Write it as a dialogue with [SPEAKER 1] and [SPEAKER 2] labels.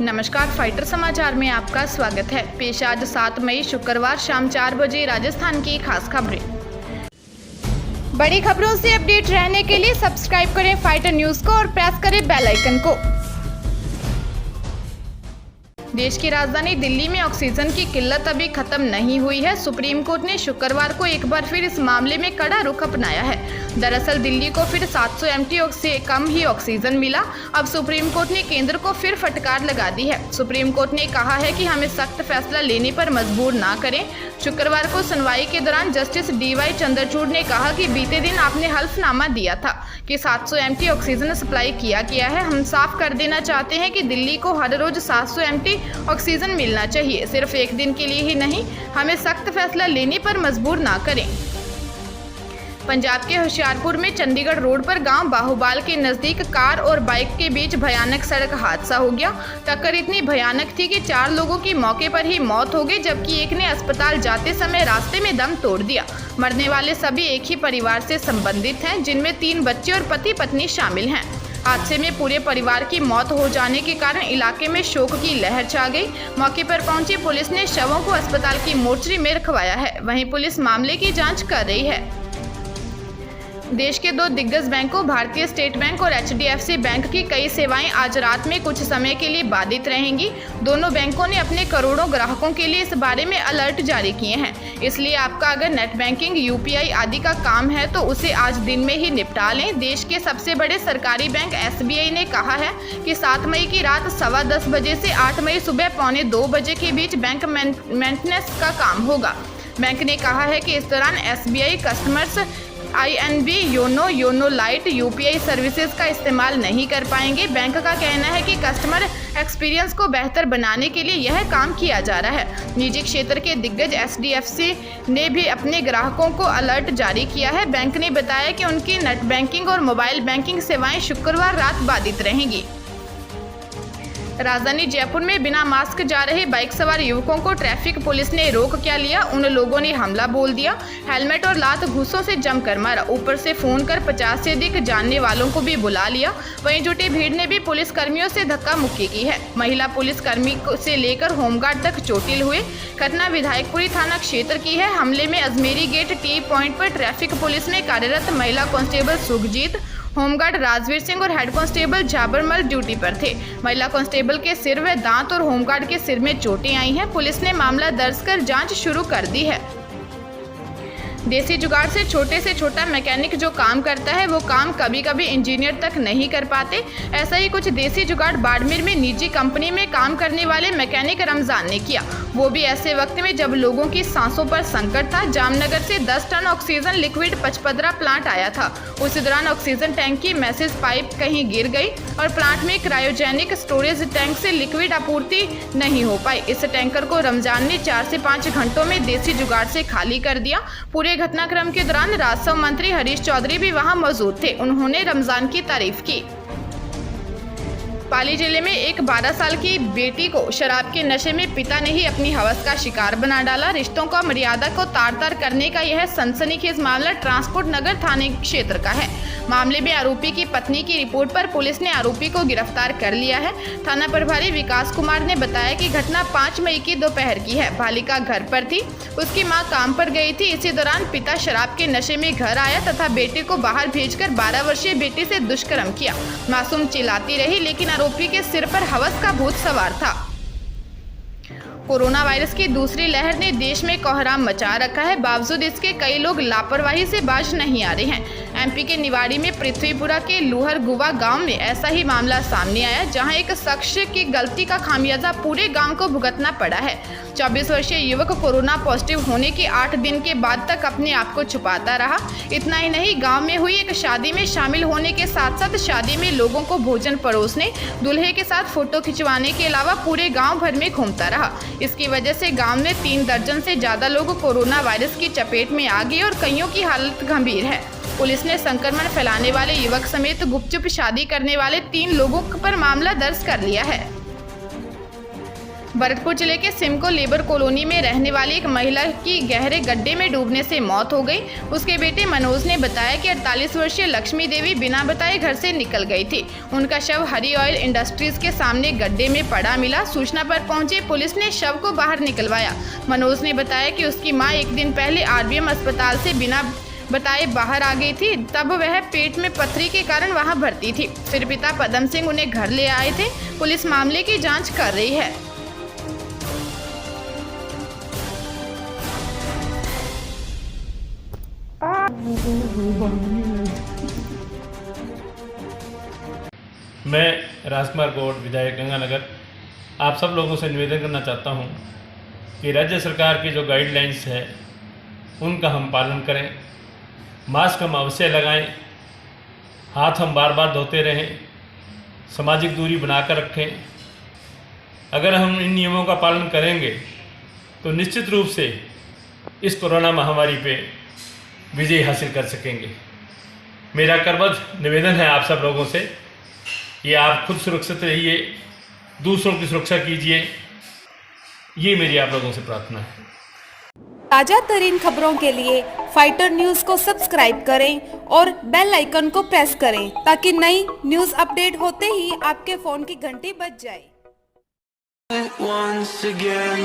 [SPEAKER 1] नमस्कार, फाइटर समाचार में आपका स्वागत है। पेश आज 7 मई शुक्रवार शाम 4 बजे राजस्थान की खास खबरें। बड़ी खबरों से अपडेट रहने के लिए सब्सक्राइब करें फाइटर न्यूज को और प्रेस करें बेल आइकन को। देश की राजधानी दिल्ली में ऑक्सीजन की किल्लत अभी खत्म नहीं हुई है। सुप्रीम कोर्ट ने शुक्रवार को एक बार फिर इस मामले में कड़ा रुख अपनाया है। दरअसल दिल्ली को फिर 700 एमटी से कम ही ऑक्सीजन मिला। अब सुप्रीम कोर्ट ने केंद्र को फिर फटकार लगा दी है। सुप्रीम कोर्ट ने कहा है कि हमें सख्त फैसला लेने पर मजबूर ना करें। शुक्रवार को सुनवाई के दौरान जस्टिस DY चंद्रचूड़ ने कहा कि बीते दिन आपने हल्फनामा दिया था कि 700 एमटी ऑक्सीजन सप्लाई किया गया है। हम साफ कर देना चाहते हैं कि दिल्ली को हर रोज 700 एमटी ऑक्सीजन मिलना चाहिए, सिर्फ एक दिन के लिए ही नहीं। हमें सख्त फैसला लेने पर मजबूर ना करें। पंजाब के होशियारपुर में चंडीगढ़ रोड पर गांव बाहुबाल के नजदीक कार और बाइक के बीच भयानक सड़क हादसा हो गया। टक्कर इतनी भयानक थी कि 4 लोगों की मौके पर ही मौत हो गई, जबकि एक ने अस्पताल जाते समय रास्ते में दम तोड़ दिया। मरने वाले सभी एक ही परिवार से संबंधित हैं, जिनमें 3 बच्चे और पति पत्नी शामिल हैं। हादसे में पूरे परिवार की मौत हो जाने के कारण इलाके में शोक की लहर छा गई। मौके पर पहुंची पुलिस ने शवों को अस्पताल की मोर्चरी में रखवाया है। वहीं पुलिस मामले की जांच कर रही है। देश के 2 दिग्गज बैंकों भारतीय स्टेट बैंक और HDFC बैंक की कई सेवाएं आज रात में कुछ समय के लिए बाधित रहेंगी। दोनों बैंकों ने अपने करोड़ों ग्राहकों के लिए इस बारे में अलर्ट जारी किए हैं। इसलिए आपका अगर नेट बैंकिंग, UPI आदि का काम है तो उसे आज दिन में ही निपटा लें। देश के सबसे बड़े सरकारी बैंक SBI ने कहा है कि 7 मई की रात 10:15 बजे से 8 मई सुबह 1:45 बजे के बीच बैंक मेंटेनेंस का काम होगा। बैंक ने कहा है कि इस दौरान SBI customers INB, YONO light, UPI services का इस्तेमाल नहीं कर पाएंगे। बैंक का कहना है कि कस्टमर एक्सपीरियंस को बेहतर बनाने के लिए यह काम किया जा रहा है। निजी क्षेत्र के दिग्गज HDFC ने भी अपने ग्राहकों को अलर्ट जारी किया है। बैंक ने बताया कि उनकी नेट बैंकिंग और मोबाइल बैंकिंग सेवाएं शुक्रवार रात बाधित रहेंगी। राजधानी जयपुर में बिना मास्क जा रहे बाइक सवार युवकों को ट्रैफिक पुलिस ने रोक क्या लिया। उन लोगों ने हमला बोल दिया, हेलमेट और लात घूंसों से जमकर मारा। ऊपर से फोन कर 50 से अधिक जानने वालों को भी बुला लिया। वहीं जुटी भीड़ ने भी पुलिस कर्मियों से धक्का मुक्की की है। महिला पुलिस कर्मी से लेकर होमगार्ड तक चोटिल हुए। घटना विधायकपुरी थाना क्षेत्र की है। हमले में अजमेरी गेट टी पॉइंट पर ट्रैफिक पुलिस में कार्यरत महिला कांस्टेबल सुखजीत, होमगार्ड राजवीर सिंह और हेड कांस्टेबल झाबरमल ड्यूटी पर थे। महिला कांस्टेबल के सिर व दांत और होमगार्ड के सिर में चोटें आई हैं। पुलिस ने मामला दर्ज कर जांच शुरू कर दी है। देसी जुगाड़ से छोटा मैकेनिक जो काम करता है वो काम कभी कभी इंजीनियर तक नहीं कर पाते। ऐसा ही कुछ देसी जुगाड़ बाड़मेर में निजी कंपनी में काम करने वाले मैकेनिक रमजान ने किया, वो भी ऐसे वक्त में जब लोगों की सांसों पर संकट था। जामनगर से 10 ton oxygen liquid Pachpadra plant आया था। उसी दौरान ऑक्सीजन टैंक की मैसेज पाइप कहीं गिर गई और प्लांट में क्रायोजेनिक स्टोरेज टैंक से लिक्विड आपूर्ति नहीं हो पाई। इस टैंकर को रमजान ने 4 से 5 घंटों में देसी जुगाड़ से खाली कर दिया। पूरे घटनाक्रम के दौरान राजस्व मंत्री हरीश चौधरी भी वहां मौजूद थे। उन्होंने रमजान की तारीफ की। पाली जिले में एक 12 साल की बेटी को शराब के नशे में पिता ने ही अपनी हवस का शिकार बना डाला। रिश्तों का मर्यादा को तार-तार करने का यह सनसनीखेज मामला ट्रांसपोर्ट नगर थाने क्षेत्र का है। मामले में आरोपी की पत्नी की रिपोर्ट पर पुलिस ने आरोपी को गिरफ्तार कर लिया है। थाना प्रभारी विकास कुमार ने बताया कि घटना 5 मई की दोपहर की है। बालिका घर पर थी, उसकी मां काम पर गई थी। इसी दौरान पिता शराब के नशे में घर आया तथा बेटे को बाहर भेजकर 12 वर्षीय बेटी से दुष्कर्म किया। मासूम चिल्लाती रही, लेकिन आरोपी के सिर पर हवस का भूत सवार था। कोरोना वायरस की दूसरी लहर ने देश में कोहराम मचा रखा है। बावजूद इसके कई लोग लापरवाही से बाज नहीं आ रहे हैं। MP के निवाड़ी में पृथ्वीपुरा के लूहर गुवा गांव में ऐसा ही मामला सामने आया, जहां एक शख्स की गलती का खामियाजा पूरे गांव को भुगतना पड़ा है। 24 वर्षीय युवक कोरोना पॉजिटिव होने के 8 दिन के बाद तक अपने आप को छुपाता रहा। इतना ही नहीं, गांव में हुई एक शादी में शामिल होने के साथ साथ शादी में लोगों को भोजन परोसने, दूल्हे के साथ फोटो खिंचवाने के अलावा पूरे गांव भर में घूमता रहा। इसकी वजह से गांव में 3 दर्जन से ज्यादा लोग कोरोना वायरस की चपेट में आ गए और कईयों की हालत गंभीर है। पुलिस ने संक्रमण फैलाने वाले युवक समेत गुपचुप शादी करने वाले 3 लोगों पर मामला दर्ज कर लिया है। भरतपुर जिले के सिमको लेबर कॉलोनी में रहने वाली एक महिला की गहरे गड्ढे में डूबने से मौत हो गई। उसके बेटे मनोज ने बताया कि 48 वर्षीय लक्ष्मी देवी बिना बताए घर से निकल गई थी। उनका शव हरी ऑयल इंडस्ट्रीज के सामने गड्ढे में पड़ा मिला। सूचना पर पहुंचे पुलिस ने शव को बाहर निकलवाया। मनोज ने बताया कि उसकी मां एक दिन पहले RBM अस्पताल से बिना बताए बाहर आ गई थी। तब वह पेट में पथरी के कारण वहां भर्ती थी। फिर पिता पदम सिंह उन्हें घर ले आए थे। पुलिस मामले की जांच कर रही है।
[SPEAKER 2] मैं राजकुमार गौड़, विधायक गंगानगर, आप सब लोगों से निवेदन करना चाहता हूं कि राज्य सरकार की जो गाइडलाइंस है उनका हम पालन करें। मास्क हम अवश्य लगाएं, हाथ हम बार बार धोते रहें, सामाजिक दूरी बनाकर रखें। अगर हम इन नियमों का पालन करेंगे तो निश्चित रूप से इस कोरोना महामारी पे विजय हासिल कर सकेंगे। मेरा करबद्ध निवेदन है आप सब लोगों से कि आप खुद सुरक्षित रहिए, दूसरों की सुरक्षा कीजिए। ये मेरी आप लोगों से प्रार्थना है।
[SPEAKER 3] ताजा तरीन खबरों के लिए फाइटर न्यूज को सब्सक्राइब करें और बेल आइकन को प्रेस करें ताकि नई न्यूज अपडेट होते ही आपके फोन की घंटी बज जाए। Once again